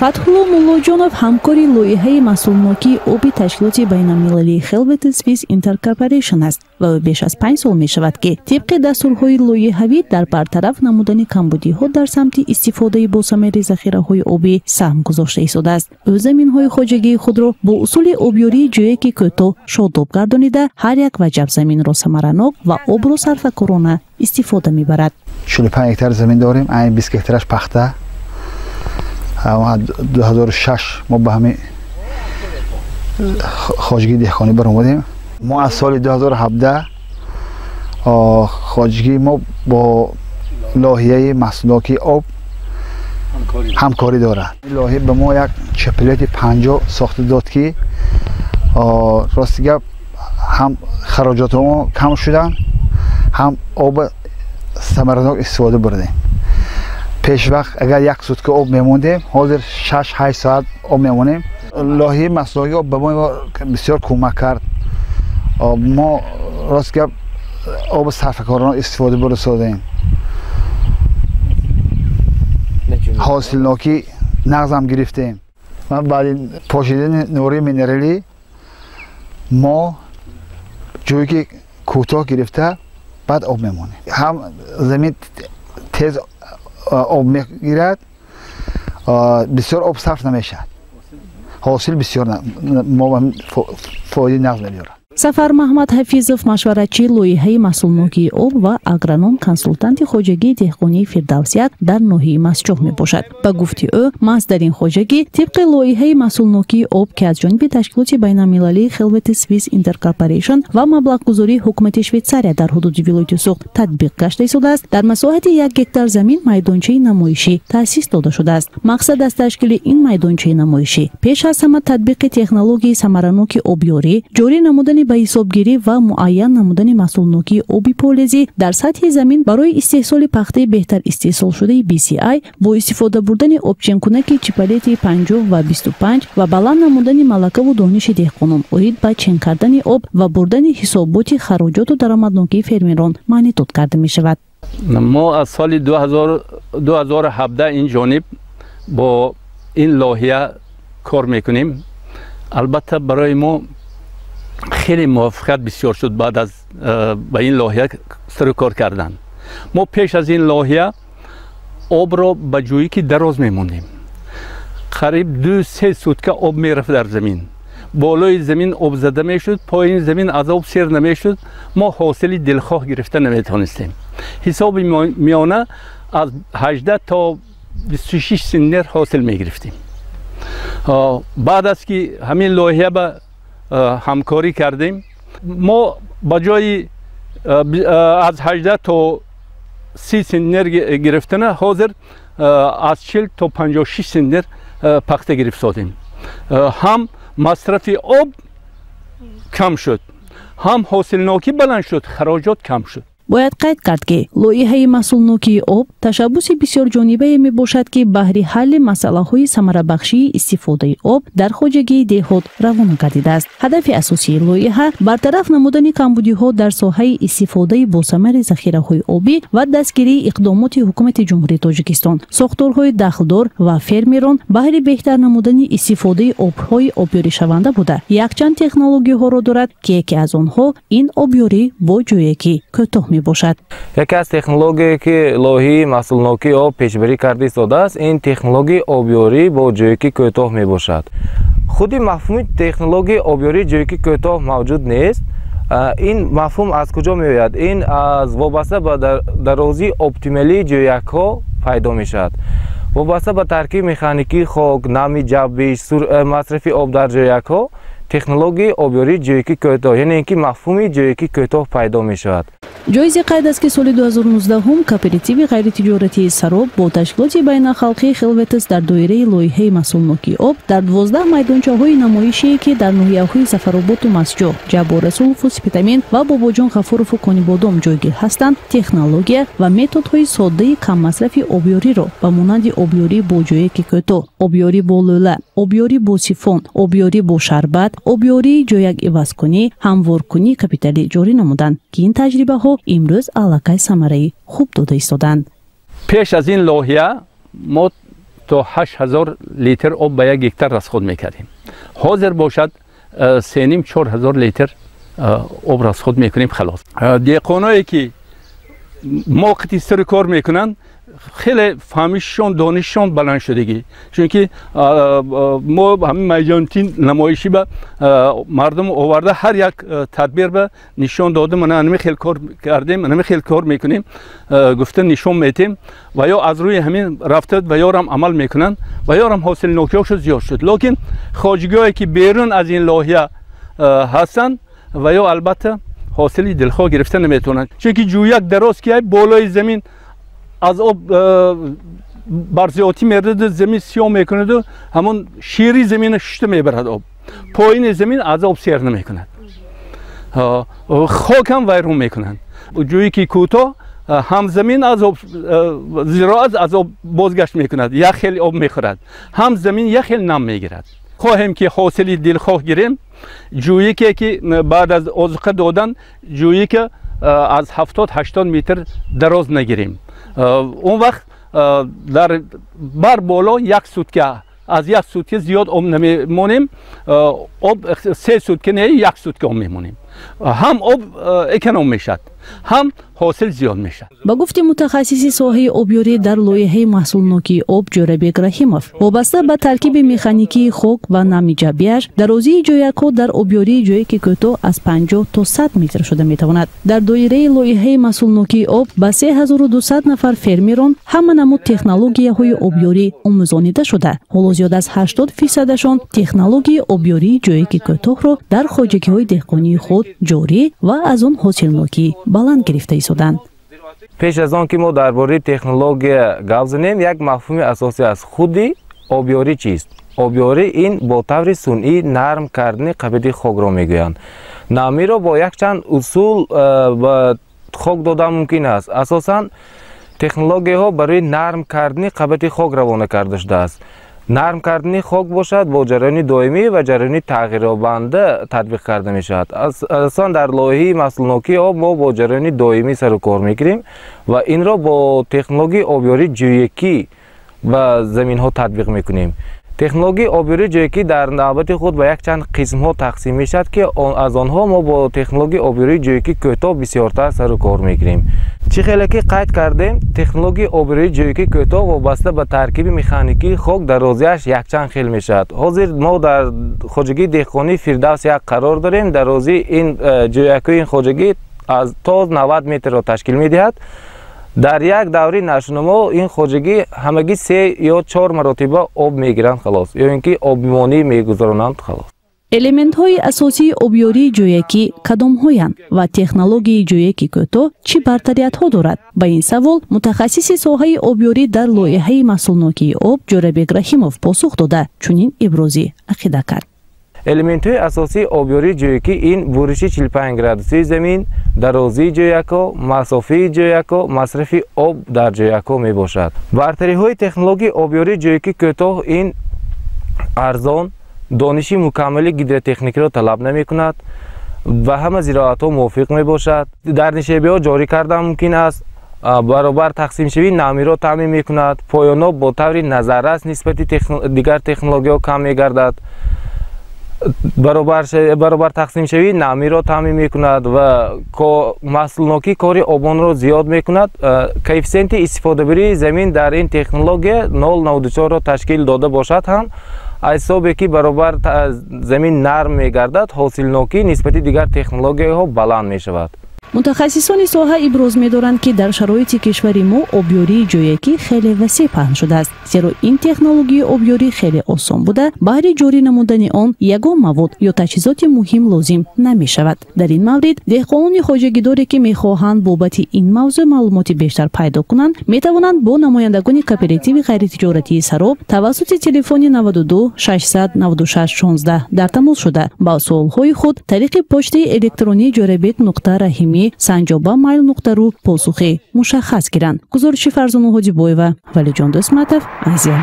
Фатҳулло Муллоҷонов ҳамкори лоиҳаи масъулнокии оби ташкилоти байналмилалии Helvetis Swiss Intercorporation аст ва беш аз 5 сол мешавад ки тибқи дастурҳои лоиҳавӣ дар бартараф намудани камбудиҳо дар самти истифодаи босамери захираҳои обӣ саҳм гузошта истодааст. Ӯ заминҳои хоҷагии худро бо усули обёрии ҷӯяки кӯтоҳ шодоб гардонида ҳар як ваҷаб заминро самаранок ва обро сарфакорона истифода мебарад. 45 гектар замин дорем, айн 20 гектараш пахта. 2006 мо ба ҳамин хоҷагии деҳқонӣ баромадем. Мо аз соли 2017 хоҷагӣ мо бо лоиҳаи маҳсулнокии об ҳамкорӣ дорад. Лоиҳа ба мо як чапилияти 50 сохта дод ки рости гап ҳам хароҷоти мо кам шуданд, ҳам оба самаранок истифода бурдем. пешвақт агар як сутка об мемондем, ҳозир 6-8 соат об мемонем. Лоиҳаи маҳсулнокии об ба мо бисёр кӯмак кард. мо рост гап об сарфакорона истифода бурсодем. ҳосилнокӣ нағзам гирифтем. Ман баъди пошидани нурии минералӣ мо ҷое ки кӯтоҳ гирифта баъд об мемонем. ҳам замин тез об мегирад, бисёр об сарф намешавад, ҳосил бисёр фоидаи нағз мебиёрад. Сафар Маҳмад Ҳафизов машваратчии лоиҳаи масъулнокии об ва агроном консултанти хоҷагии деҳқонии Фирдавсияк дар ноҳияи Масҷоҳ мебошад. Ба гуфти ӯ, маҳз дар ин хоҷагӣ тибқи лоиҳаи масъулнокии об ки аз ҷониби ташкилоти байналмилалии Helvetis Swiss Intercorporation ва маблағгузории ҳукумати Швейтсария дар ҳудуди вилояти Суғд татбиқ гашта истодааст. Дар масоҳати 1 гектар замин майдончаи намоишӣ таъсис дода шудааст. Мақсад аз ташкили ин майдончаи намоишӣ пеш аз ҳама татбиқи технологияи самараноки обёрӣ, ҷорӣ намудани ба ҳисобгирӣ ва муайян намудани масъулнокии оби полезӣ дар сатҳи замин барои истеҳсоли пахтаи беҳтар истеҳсолшудаи BCI бо истифода бурдани обченкунаки чипалети 50 ва 25 ва баланд намудани малакаву дониши деҳқонон оид ба чен кардани об ва бурдани ҳисоботи хароҷоту даромаднокии фермерон маънидод карда мешавад. мо аз соли 2017 ин ҷониб бо ин лоиҳа кор мекунем. албатта барои мо خیلی موافقت بسیار شد بعد از با این لایحه سر کار کردن. ما پیش از این لایحه آب را به جایی که دراز میمونیم. قریب 2-3 سوتکه آب میرفت در زمین. بالای زمین آب زده میشد، پایین زمین از آب سیر نمیشد. ما حاصل دلخواه گرفته نمیتونستیم. حساب میانه از 18 تا 26 سنتر حاصل میگرفتیم. بعد از که همین لایحه به همکاری کردیم، ما با جای از 18 تا 30 سنتر گرفتن حاضر از 40 تا 56 سنتر پخته گرفتیم. هم مصرف آب کم شد، هم حاصلناکی بلند شد، خراجات کم شد. бояд қайд кард ки лоиҳаи масъулнокии об ташаббуси бисёрҷонибае мебошад ки баҳри ҳалли масъалаҳои самарабахшии истифодаи об дар хоҷагии деҳот равона гардидааст. ҳадафи асосии лоиҳа бартараф намудани камбудиҳо дар соҳаи истифодаи босамари захираҳои обӣ ва дастгирии иқдомоти ҳукумати ҷумҳурии Тоҷикистон, сохторҳои дахлдор ва фермерон баҳри беҳтар намудани истифодаи обҳои обёришаванда буда якчанд технологияҳоро дорад ки яке аз онҳо ин обёрӣ бо ҷӯяки кӯтоҳ бошад. яке аз технологие ки лоиҳаи масъулнокии об пешбарӣ карда истодааст, ин технологияи обёрӣ бо ҷӯяки кӯтоҳ мебошад. худи мафҳуми технологияи обёрӣ ҷӯяки кӯтоҳ мавҷуд нест. ин мафҳум аз куҷо меояд? ин аз вобаста ба дарозии оптималии ҷӯякҳо пайдо мешавад. вобаста ба таркиби механикии хок, нами ҷабиш, масрафи об дар ҷӯякҳо, технологияи обёрии ҷӯяки кӯтоҳ, яъне ин ки мафҳуми ҷӯяки кӯтоҳ пайдо мешавад. ҷоизи қайд аст ки соли 2019 кооперативи ғайритиҷоратии Сароб бо ташкилоти байналхалқии Helvetis дар доираи лоиҳаи масъулнокии об дар 12 майдончаҳои намоишие ки дар ноҳияҳои Зафароботу Масҷоҳ, Ҷабор Расулову Сипитамин ва Бобоҷон Ғафурову Конибодом ҷойгир ҳастанд, технология ва методҳои соддаи каммасрафи обёриро ба монанди обёрӣ бо ҷӯяки кӯтоҳ, обёрӣ бо лӯла, обёрӣ бо сифон, обёрӣ бо шарбат, обёрии ҷӯякивазкунӣ, ҳамворкунӣ капиталӣ ҷорӣ намуданд ки ин таҷрибаҳо имрӯз аллакай самараи хуб дода истоданд. пеш аз ин лоиҳа мо تا 8000 لیتر آب به 1 هکتار رسخود میکردیم. حاضر باشد 3,5-4,000 لیتر آب رسخود میکنیم خلاص. دیقانایی که موقتی سر کار میکنن خیلی فهمیششون دانششون بلند شدگی، چون که ما همین میجانتین نمایشی به مردم آورده، هر یک تدبیر به نشان داده من انمی خیلی کار کردیم، انمی خیلی کار میکنیم، گفته نشان میتیم و یا از روی همین رفتد و یارم عمل میکنن و یارم حاصل نوکیاشو زیاد شد. لیکن خواجگاهی که بیرون از این لایحه هستن و یا البته حاصلی دلخواه گرفته نمیتونن، چون که جویک دراز که بالای زمین از آب برزیاتی میرده، زمین سیاه میکند و همون شیری زمین ششته میبرد آب، پایین زمین از آب سیر نمیکند، خاک هم ویرون میکنند. جویی که کوتاه هم زمین از آب زراعت از آب بازگشت میکند، یک خیلی آب میخورد، هم زمین یک خیلی نم میگیرد. خواهیم که حاصلی دلخواه گیریم، جویی که بعد از آذوقه دادن جویی که از 70-80 متر دراز نگیریم، اون وقت در بر بالا 1 سوتکه از 1 سوتکه زیاد آب نمیمونیم، آب 3 سوتکه نه 1 سوتکه آب میمونیم، هم آب اکنوم میشد هم حاصل زیاد میشه. با گفت متخصص ساحه آبیاری در لایحه محصولنوکی آب جورابک رحیمов، وابسته به ترکیب مکانیکی خاک و نمی جبیش، درازی جویک‌ها در آبیاری جویک کوتاه از 50 تا 100 متر شده میتواند. در دایره لایحه محصولنوکی آب به 3200 نفر فرمیران همه نمود تکنولوژی‌های آبیاری آموزانیده شده. حالا زیاد از 80% تکنولوژی آبیاری جویک کوتاه را در خواجگی‌های دهقانی خود جاری و از آن حاصلنوکی بلند گرفته ایستادند. پیش از آن که ما درباره تکنولوژی گپ زنیم، یک مفهوم اساسی از خودی آبیاری چیست؟ آبیاری این با طور صنعی نرم کردن قبض خاک را میگویند. نرمی را با یک چند اصول به خاک دادن ممکن است. اساساً تکنولوژی ها برای نرم کردن قبض خاک روانه کرده شده است. نرم کردن خاک باشد با جریان دائمی و جریان تغییرابنده تطبیق کرده می شود. اصلا در لایحه محصولنوکی آب ما با جریان دائمی سر و کار میگیریم و این را با تکنولوژی آبیاری جویکی و زمین ها تطبیق میکنیم. تکنولوژی آبیاری جویکی در نوبت خود به یک چند قسم ها تقسیم می شود که از آنها ما با تکنولوژی آبیاری جویکی کوتاه بسیارتر سر و کار میگیریم. چی خیلی که قید کردیم، تکنولوژی آبیاری جویکی کوتاه وابسته به ترکیب مکانیکی خاک درازیش یک چند خیل می شود. حاضر ما در خواجگی دهقانی فردوس یک قرار داریم. درازی این جویکی این خواجگی از تا 90 متر را تشکیل می دهد. در یک دوره نشونما این خواجگی همگی 3 یا 4 مرتبه آب میگیرند خلاص، یا اینکه آبیمانی میگذرانند خلاص. элемент ҳои асосии обёрии ҷӯякӣ кадомҳоянд ва технологияи ҷӯяки кӯтоҳ чӣ бартариятҳо дорад? Ба ин савол мутахассиси соҳаи обёрӣ дар лоиҳаи маҳсулнокии об Ҷӯрабек Раҳимов посух дода чунин иброзӣ ақида кард. элементҳои асосии обёрии ҷӯякӣ ин буриши 45 градусии замин, дарозии ҷӯякҳо, масофаи ҷӯякҳо, масрафи об дар ҷӯякҳо мебошад. Бартариҳои технологияи обёрии ҷӯякӣ кӯтоҳ ин арзон, дониши мукаммали гидротехникиро талаб намекунад ва ҳама зироатҳо мувофиқ мебошад. дар нишебиҳо ҷорӣ кардан мумкин аст, баробар тақсимшавии намиро таъмин мекунад, поёноб бо таври назаррас нисбати дигар технологияҳо кам мегардад, баробар тақсимшавии намиро таъмин мекунад ва маҳсулнокӣ кори обонро зиёд мекунад. коэффициенти истифодабарии замин дар ин технология 0.94-ро ташкил дода бошад ҳам аз ҳисобе ки баробар замин нарм мегардад, ҳосилнокӣ нисбати дигар технологияҳо баланд мешавад. мутахассисони соҳа иброз медоранд ки дар шароити кишвари мо обёрии ҷӯякӣ хеле васеъ паҳн шудааст, зеро ин технологияи обёрӣ хеле осон буда баҳри ҷорӣ намудани он ягон мавод ё таҷҳизоти муҳим лозим намешавад. дар ин маврид деҳқонони хоҷагидоре ки мехоҳанд бобати ин мавзӯъ маълумоти бештар пайдо кунанд, метавонанд бо намояндагони кооперативи ғайритиҷоратии Сароб тавассути телефони 92 600 96 16 дар тамос шуда ба суолҳои худ тариқи почтаи электронии ҷорабек.rahimi@sanjoba.mail.ru посухи мушаххас гиранд. гузориши Фарзону Ҳоҷибоева, Валиҷон Дӯстматов, Азия.